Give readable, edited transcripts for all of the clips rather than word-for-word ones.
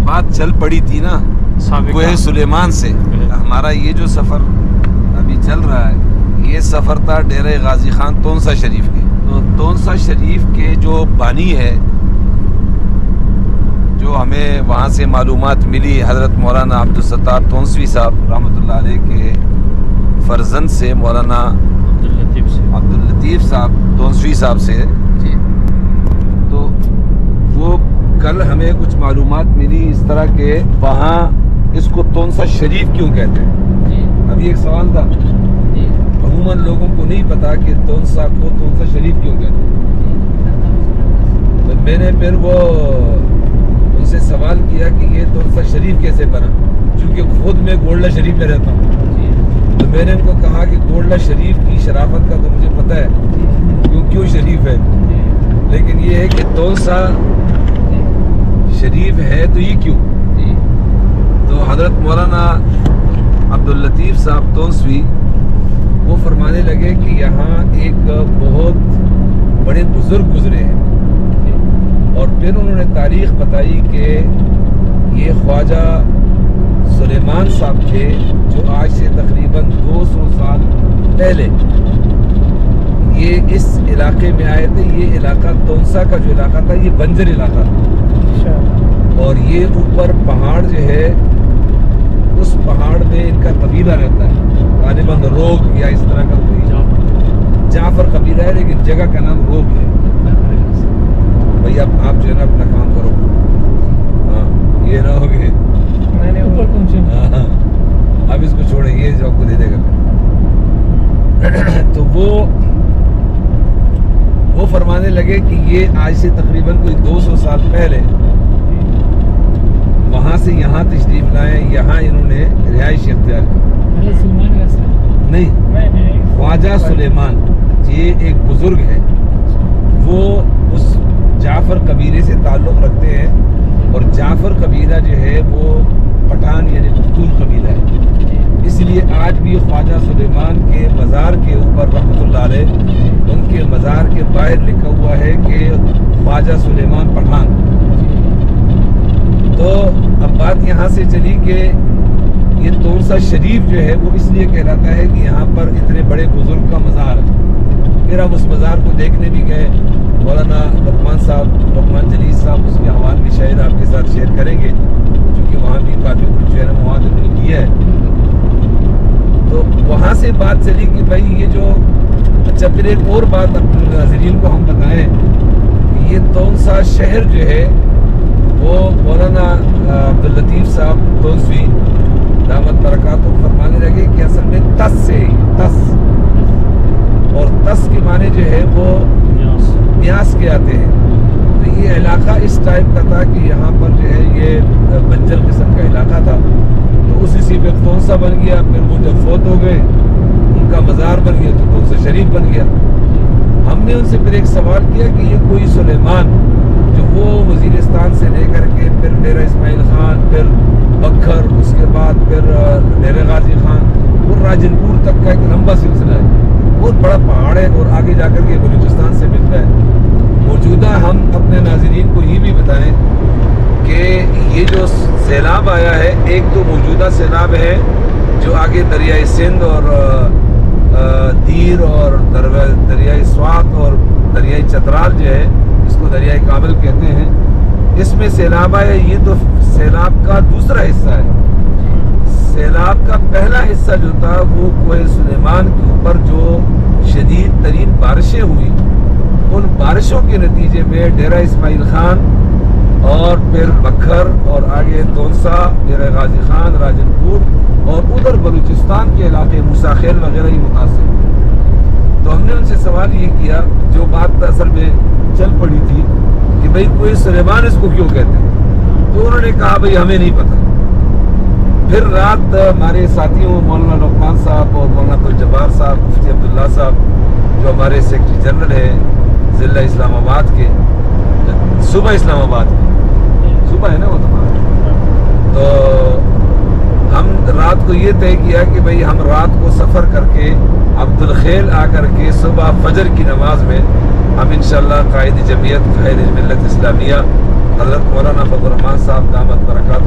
بات چل پڑی تھی نا کوہ سلیمان سے، ہمارا یہ جو سفر ابھی چل رہا ہے یہ سفر تھا ڈیرہ غازی خان تونسا شریف کے. تو تونسا شریف کے جو بانی ہے، جو ہمیں وہاں سے معلومات ملی، حضرت مولانا عبدالستار تونسوی صاحب رحمۃ اللہ علیہ کے فرزند سے، مولانا عبداللطیف صاحب تونسوی صاحب سے. تو وہ کل ہمیں کچھ معلومات ملی اس طرح کہ وہاں اس کو تونسا شریف کیوں کہتے ہیں. ابھی ایک سوال تھا، عموماً لوگوں کو نہیں پتا کہ تونسا کو تونسا شریف کیوں کہتے ہیں. تو میں نے پھر وہ ان سے سوال کیا کہ یہ تونسا شریف کیسے بنا، چونکہ خود میں گولڈا شریف میں رہتا ہوں. تو میں نے ان کو کہا کہ گولڈا شریف کی شرافت کا تو مجھے پتہ ہے کیوں شریف ہے، لیکن یہ ہے کہ تونسا شریف ہے تو یہ کیوں. تو حضرت مولانا عبداللطیف صاحب تونسوی وہ فرمانے لگے کہ یہاں ایک بہت بڑے بزرگ گزرے ہیں، اور پھر انہوں نے تاریخ بتائی کہ یہ خواجہ سلیمان صاحب تھے جو آج سے تقریباً 200 سال پہلے یہ اس علاقے میں آئے تھے. یہ علاقہ تونسا کا جو علاقہ تھا یہ بنجر علاقہ تھا، اور یہ اوپر پہاڑ جو ہے اس پہاڑ میں ان کا قبیلہ رہتا ہے، غالباً روگ یا اس طرح کا کوئی جعفر قبیلہ ہے، لیکن جگہ کا نام روگ ہے. بھائی اب آپ جو ہے نا اپنا کام کرو، ہاں یہ نہ ہوگے اب اس کو چھوڑیں، یہ جو آپ کو دے دے گا. تو وہ فرمانے لگے کہ یہ آج سے تقریباً کوئی 200 سال پہلے وہاں سے یہاں تشریف لائے، یہاں انہوں نے رہائش اختیار کی. نہیں، خواجہ سلیمان یہ ایک بزرگ ہے، وہ اس جعفر قبیلے سے تعلق رکھتے ہیں، اور جعفر قبیلہ جو ہے وہ پٹھان یعنی پختون قبیلہ ہے. اس لیے آج بھی خواجہ سلیمان کے مزار کے اوپر رحمۃ اللہ علیہ ان کے مزار کے باہر لکھا ہوا ہے کہ خواجہ سلیمان پٹھان. تو اب بات یہاں سے چلی کہ یہ تونسا شریف جو ہے وہ اس لیے کہلاتا ہے کہ یہاں پر اتنے بڑے بزرگ کا مزار ہے. پھر ہم اس مزار کو دیکھنے بھی گئے. مولانا لقمان جلیل صاحب اس کے حوال بھی شاید آپ کے ساتھ شیئر کریں گے، کیونکہ وہاں بھی کافی کچھ جو ہے نا مواد انہوں نے کیا ہے. تو وہاں سے بات چلی کہ بھائی یہ جو اچھا، پھر ایک اور بات اپنے ناظرین کو ہم بتائیں کہ یہ تونسا شہر جو ہے وہ مولانا عبداللطیف صاحب تونسوی دامت برکاتہ فرمانے لگے کہ اصل میں تس سے تس، اور تس کے معنی جو ہے وہ نیاس کے آتے ہیں. تو یہ علاقہ اس ٹائپ کا تھا کہ یہاں پر جو ہے یہ بنجر قسم کا علاقہ تھا. تو اسی پہ تونسا بن گیا. پھر وہ جب فوت ہو گئے ان کا مزار بن گیا تو تونسا شریف بن گیا. ہم نے ان سے پھر ایک سوال کیا کہ یہ کوئی سلیمان جو وہ وزیرستان سے لے کر کے پھر ڈیرہ اسماعیل خان، پھر بکھر، اس کے بعد پھر ڈیرہ غازی خان اور راجن پور تک کا ایک لمبا سلسلہ ہے، بہت بڑا پہاڑ ہے، اور آگے جا کر کے بلوچستان سے ملتا ہے. موجودہ ہم اپنے ناظرین کو یہ بھی بتائیں کہ یہ جو سیلاب آیا ہے، ایک تو موجودہ سیلاب ہے جو آگے دریائے سندھ اور دیر اور دریائے سوات اور دریائے چترال جو ہے اس کو دریائے کابل کہتے ہیں، اس میں سیلاب آیا. یہ تو سیلاب کا دوسرا حصہ ہے. سیلاب کا پہلا حصہ جو تھا وہ کوہ سلیمان کے اوپر جو شدید ترین بارشیں ہوئی، ان بارشوں کے نتیجے میں ڈیرہ اسماعیل خان اور پھر بکھر اور آگے تونسا، ڈیرہ غازی خان، راجن پور اور ادھر بلوچستان کے علاقے موسیٰ خیل وغیرہ ہی متاثر ہوئے. تو ہم نے ان سے سوال یہ کیا، جو بات اصل میں چل پڑی تھی کہ بھئی کوہ سلیمان اس کو کیوں کہتے ہیں، تو انہوں نے کہا بھئی ہمیں نہیں پتا. پھر رات ہمارے ساتھیوں مولانا لقمان صاحب اور مولانا عبدالجبار صاحب، مفتی عبداللہ صاحب جو ہمارے سیکرٹری جنرل ہیں ضلع اسلام آباد کے، صوبہ اسلام آباد کے صوبہ ہے نا وہ تمہارا، تو ہم رات کو یہ طے کیا کہ بھئی ہم رات کو سفر کر کے عبدالخیل آ کر کے صبح فجر کی نماز میں ہم انشاءاللہ قائد جمعیت قائد ملت اسلامیہ حضرت مولانا فضل الرحمان صاحب دامت برکاتہ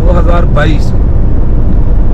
2022